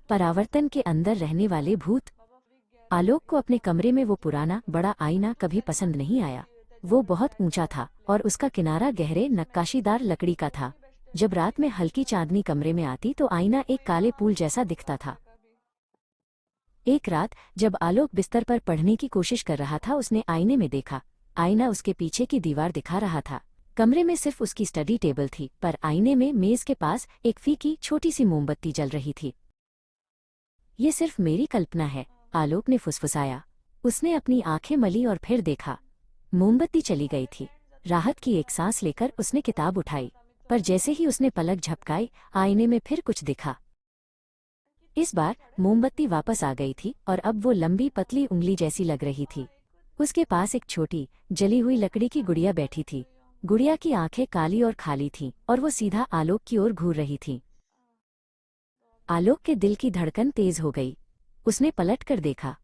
परावर्तन के अंदर रहने वाले भूत। आलोक को अपने कमरे में वो पुराना बड़ा आईना कभी पसंद नहीं आया। वो बहुत ऊंचा था और उसका किनारा गहरे नक्काशीदार लकड़ी का था। जब रात में हल्की चांदनी कमरे में आती तो आईना एक काले पुल जैसा दिखता था। एक रात जब आलोक बिस्तर पर पढ़ने की कोशिश कर रहा था, उसने आईने में देखा। आईना उसके पीछे की दीवार दिखा रहा था। कमरे में सिर्फ उसकी स्टडी टेबल थी, पर आईने में मेज के पास एक फीकी छोटी सी मोमबत्ती जल रही थी। ये सिर्फ मेरी कल्पना है, आलोक ने फुसफुसाया। उसने अपनी आंखें मली और फिर देखा। मोमबत्ती चली गई थी। राहत की एक सांस लेकर उसने किताब उठाई, पर जैसे ही उसने पलक झपकाई, आईने में फिर कुछ दिखा। इस बार मोमबत्ती वापस आ गई थी और अब वो लंबी पतली उंगली जैसी लग रही थी। उसके पास एक छोटी जली हुई लकड़ी की गुड़िया बैठी थी। गुड़िया की आंखें काली और खाली थीं और वो सीधा आलोक की ओर घूर रही थी। आलोक के दिल की धड़कन तेज हो गई। उसने पलट कर देखा।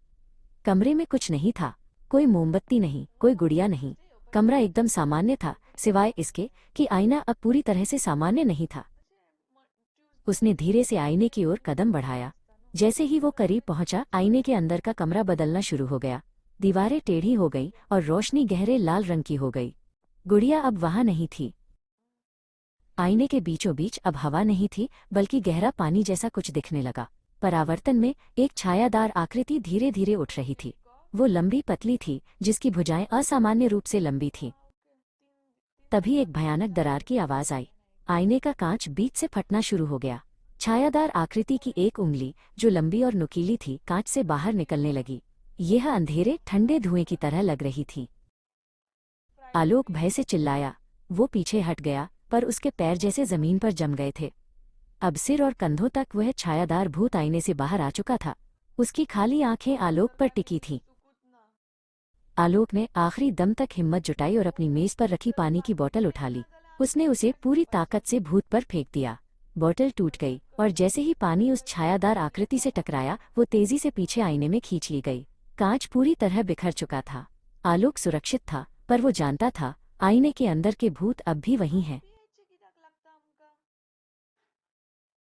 कमरे में कुछ नहीं था। कोई मोमबत्ती नहीं, कोई गुड़िया नहीं। कमरा एकदम सामान्य था, सिवाय इसके कि आईना अब पूरी तरह से सामान्य नहीं था। उसने धीरे से आईने की ओर कदम बढ़ाया। जैसे ही वो करीब पहुंचा, आईने के अंदर का कमरा बदलना शुरू हो गया। दीवारें टेढ़ी हो गई और रोशनी गहरे लाल रंग की हो गई। गुड़िया अब वहां नहीं थी। आईने के बीचों बीच अब हवा नहीं थी, बल्कि गहरा पानी जैसा कुछ दिखने लगा। परावर्तन में एक छायादार आकृति धीरे धीरे उठ रही थी। वो लंबी पतली थी, जिसकी भुजाएं असामान्य रूप से लंबी थीं। तभी एक भयानक दरार की आवाज आई। आईने का कांच बीच से फटना शुरू हो गया। छायादार आकृति की एक उंगली, जो लंबी और नुकीली थी, कांच से बाहर निकलने लगी। यह अंधेरे ठंडे धुएं की तरह लग रही थी। आलोक भय से चिल्लाया। वो पीछे हट गया, पर उसके पैर जैसे जमीन पर जम गए थे। अब सिर और कंधों तक वह छायादार भूत आईने से बाहर आ चुका था। उसकी खाली आंखें आलोक पर टिकी थीं। आलोक ने आखिरी दम तक हिम्मत जुटाई और अपनी मेज पर रखी पानी की बोतल उठा ली। उसने उसे पूरी ताकत से भूत पर फेंक दिया। बोतल टूट गई और जैसे ही पानी उस छायादार आकृति से टकराया, वो तेजी से पीछे आईने में खींच ली गई। कांच पूरी तरह बिखर चुका था। आलोक सुरक्षित था, पर वो जानता था आईने के अंदर के भूत अब भी वहीं हैं।